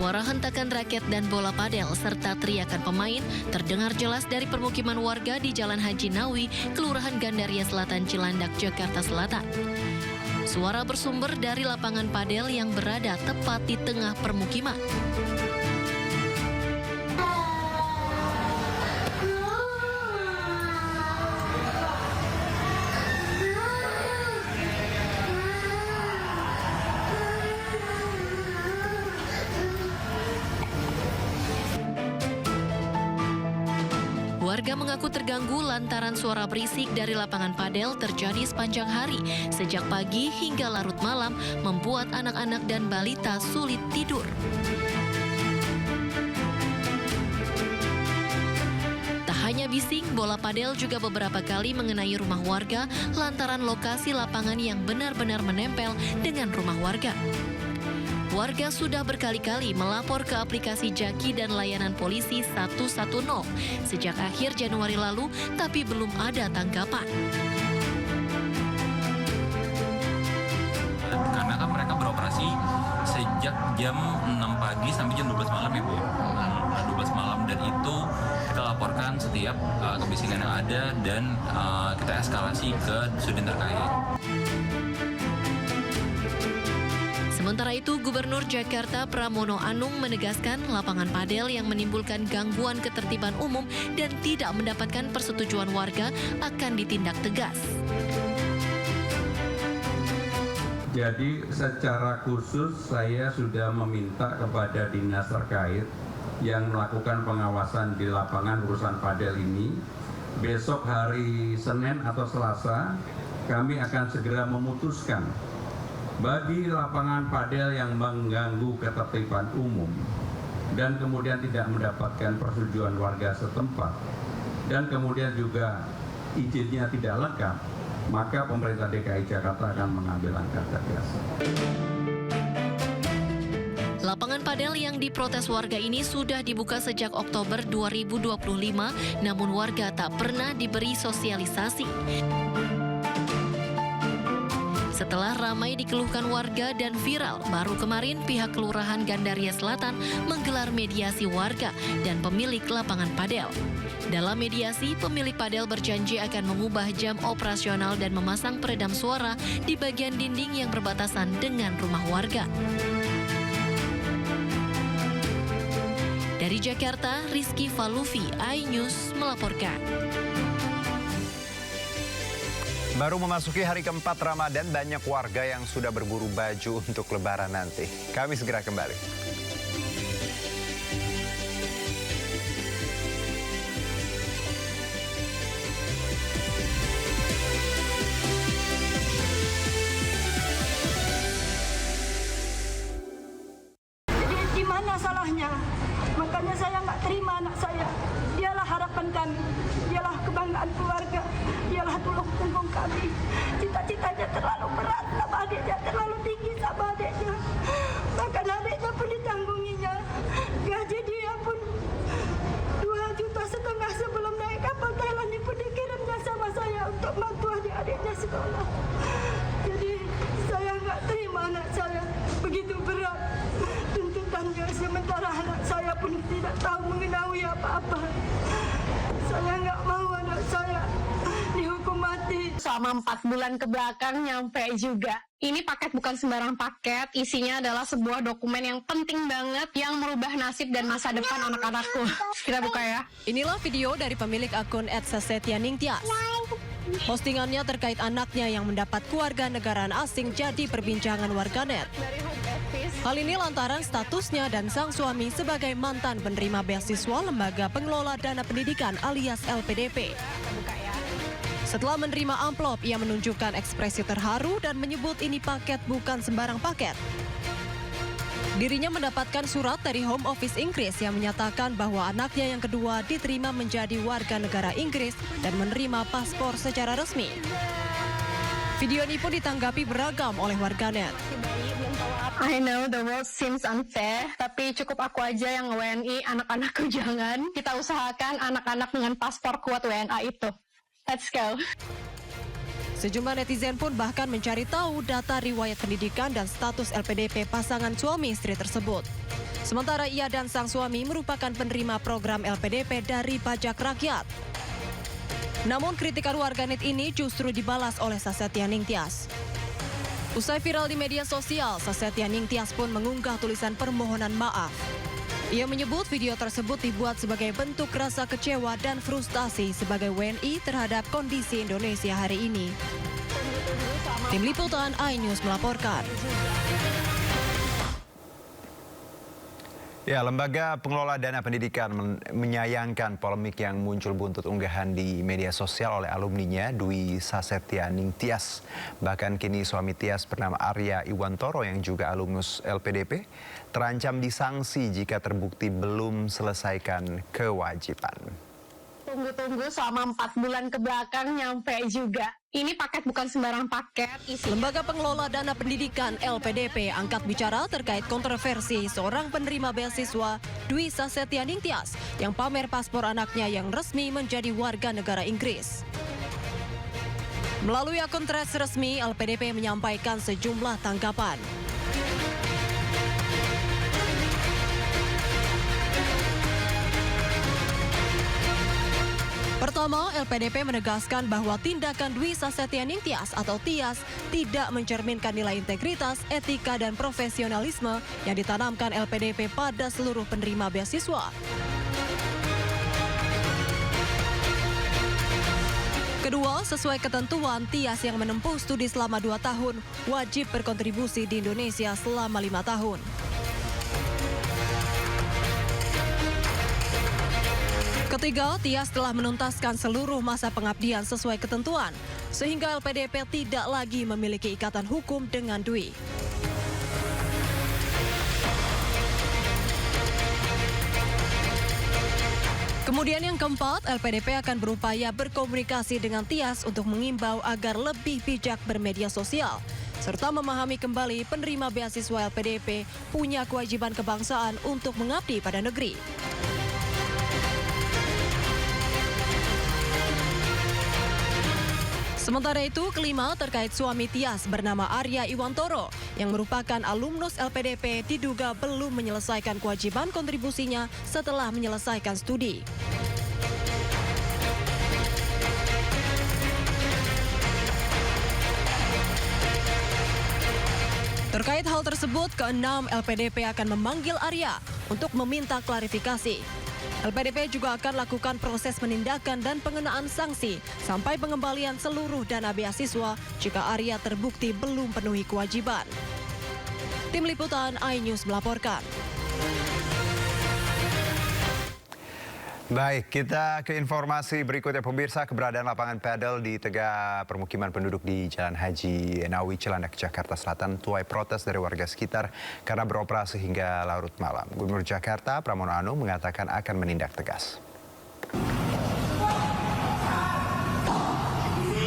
Suara hentakan raket dan bola padel serta teriakan pemain terdengar jelas dari permukiman warga di Jalan Haji Nawi, Kelurahan Gandaria Selatan, Cilandak, Jakarta Selatan. Suara bersumber dari lapangan padel yang berada tepat di tengah permukiman. Warga mengaku terganggu lantaran suara berisik dari lapangan padel terjadi sepanjang hari, sejak pagi hingga larut malam, membuat anak-anak dan balita sulit tidur. Tak hanya bising, bola padel juga beberapa kali mengenai rumah warga lantaran lokasi lapangan yang benar-benar menempel dengan rumah warga. Warga sudah berkali-kali melapor ke aplikasi Jaki dan layanan polisi 110 sejak akhir Januari lalu, tapi belum ada tanggapan. Karena kan mereka beroperasi sejak jam 6 pagi sampai jam 12 malam ya Bu. 12 malam, dan itu kita laporkan setiap kebisingan yang ada dan kita eskalasi ke sudin terkait. Sementara itu, Gubernur Jakarta Pramono Anung menegaskan lapangan padel yang menimbulkan gangguan ketertiban umum dan tidak mendapatkan persetujuan warga akan ditindak tegas. Jadi secara khusus saya sudah meminta kepada dinas terkait yang melakukan pengawasan di lapangan urusan padel ini. Besok hari Senin atau Selasa kami akan segera memutuskan bagi lapangan padel yang mengganggu ketertiban umum dan kemudian tidak mendapatkan persetujuan warga setempat dan kemudian juga izinnya tidak lengkap, maka pemerintah DKI Jakarta akan mengambil langkah tegas. Lapangan padel yang diprotes warga ini sudah dibuka sejak Oktober 2025, namun warga tak pernah diberi sosialisasi. Setelah ramai dikeluhkan warga dan viral, baru kemarin pihak Kelurahan Gandaria Selatan menggelar mediasi warga dan pemilik lapangan padel. Dalam mediasi, pemilik padel berjanji akan mengubah jam operasional dan memasang peredam suara di bagian dinding yang berbatasan dengan rumah warga. Dari Jakarta, Rizky Falufi, iNews melaporkan. Baru memasuki hari keempat Ramadan, banyak warga yang sudah berburu baju untuk Lebaran nanti. Kami segera kembali. Jadi di mana salahnya? Makanya saya nggak terima anak saya. Dialah harapan kami, dialah kebanggaan keluarga, dialah tulang punggung kami. Cita-citanya terlalu berat sama adiknya, terlalu tinggi sama adiknya. Bahkan adiknya pun ditanggunginya. Gaji dia pun 2,5 juta sebelum naik kapal Thailand pun dikirimnya sama saya untuk bantu adik-adiknya sekolah. Jadi saya nggak terima anak saya begitu berat tuntutannya, sementara anak saya pun tidak tahu mengenai apa-apa. Saya nggak mau anak saya dihukum mati. Selama 4 bulan ke belakang nyampe juga. Ini paket bukan sembarang paket, isinya adalah sebuah dokumen yang penting banget yang merubah nasib dan masa depan anak-anakku. Kita buka ya. Inilah video dari pemilik akun @sasetyaningtyas. Postingannya terkait anaknya yang mendapat kewarganegaraan asing jadi perbincangan warganet. Hal ini lantaran statusnya dan sang suami sebagai mantan penerima beasiswa Lembaga Pengelola Dana Pendidikan alias LPDP. Setelah menerima amplop, ia menunjukkan ekspresi terharu dan menyebut ini paket bukan sembarang paket. Dirinya mendapatkan surat dari Home Office Inggris yang menyatakan bahwa anaknya yang kedua diterima menjadi warga negara Inggris dan menerima paspor secara resmi. Video ini pun ditanggapi beragam oleh warganet. I know the world seems unfair, tapi cukup aku aja yang WNI, anak-anakku jangan. Kita usahakan anak-anak dengan paspor kuat WNA itu. Let's go. Sejumlah netizen pun bahkan mencari tahu data riwayat pendidikan dan status LPDP pasangan suami istri tersebut. Sementara ia dan sang suami merupakan penerima program LPDP dari pajak rakyat. Namun kritikan warganet ini justru dibalas oleh Sasetia Ningtyas. Usai viral di media sosial, Sasetia Ningtyas pun mengunggah tulisan permohonan maaf. Ia menyebut video tersebut dibuat sebagai bentuk rasa kecewa dan frustasi sebagai WNI terhadap kondisi Indonesia hari ini. Tim Liputan iNews melaporkan. Ya, Lembaga Pengelola Dana Pendidikan menyayangkan polemik yang muncul buntut unggahan di media sosial oleh alumninya Dwi Sasetia Ningtyas. Bahkan kini suami Tias bernama Arya Iwantoro yang juga alumnus LPDP terancam disanksi jika terbukti belum selesaikan kewajiban. Tunggu-tunggu selama 4 bulan ke belakang nyampe juga. Ini paket bukan sembarang paket. Lembaga Pengelola Dana Pendidikan LPDP angkat bicara terkait kontroversi seorang penerima beasiswa Dwi Sasetia Ningtyas yang pamer paspor anaknya yang resmi menjadi warga negara Inggris. Melalui akun Threads resmi, LPDP menyampaikan sejumlah tanggapan. Pertama, LPDP menegaskan bahwa tindakan Dwi Sasetia Ningtyas atau Tias tidak mencerminkan nilai integritas, etika, dan profesionalisme yang ditanamkan LPDP pada seluruh penerima beasiswa. Kedua, sesuai ketentuan, Tias yang menempuh studi selama 2 tahun wajib berkontribusi di Indonesia selama 5 tahun. Ketiga, Tias telah menuntaskan seluruh masa pengabdian sesuai ketentuan, sehingga LPDP tidak lagi memiliki ikatan hukum dengan Dwi. Kemudian yang keempat, LPDP akan berupaya berkomunikasi dengan Tias untuk mengimbau agar lebih bijak bermedia sosial, serta memahami kembali penerima beasiswa LPDP punya kewajiban kebangsaan untuk mengabdi pada negeri. Sementara itu, kelima terkait suami Tias bernama Arya Iwantoro yang merupakan alumnus LPDP diduga belum menyelesaikan kewajiban kontribusinya setelah menyelesaikan studi. Terkait hal tersebut, keenam LPDP akan memanggil Arya untuk meminta klarifikasi. LPDP juga akan lakukan proses penindakan dan pengenaan sanksi sampai pengembalian seluruh dana beasiswa jika Arya terbukti belum penuhi kewajiban. Tim Liputan iNews melaporkan. Baik, kita ke informasi berikutnya pemirsa. Keberadaan lapangan padel di tengah permukiman penduduk di Jalan Haji Nawawi Cilandak, Jakarta Selatan tuai protes dari warga sekitar karena beroperasi hingga larut malam. Gubernur Jakarta Pramono Anung mengatakan akan menindak tegas.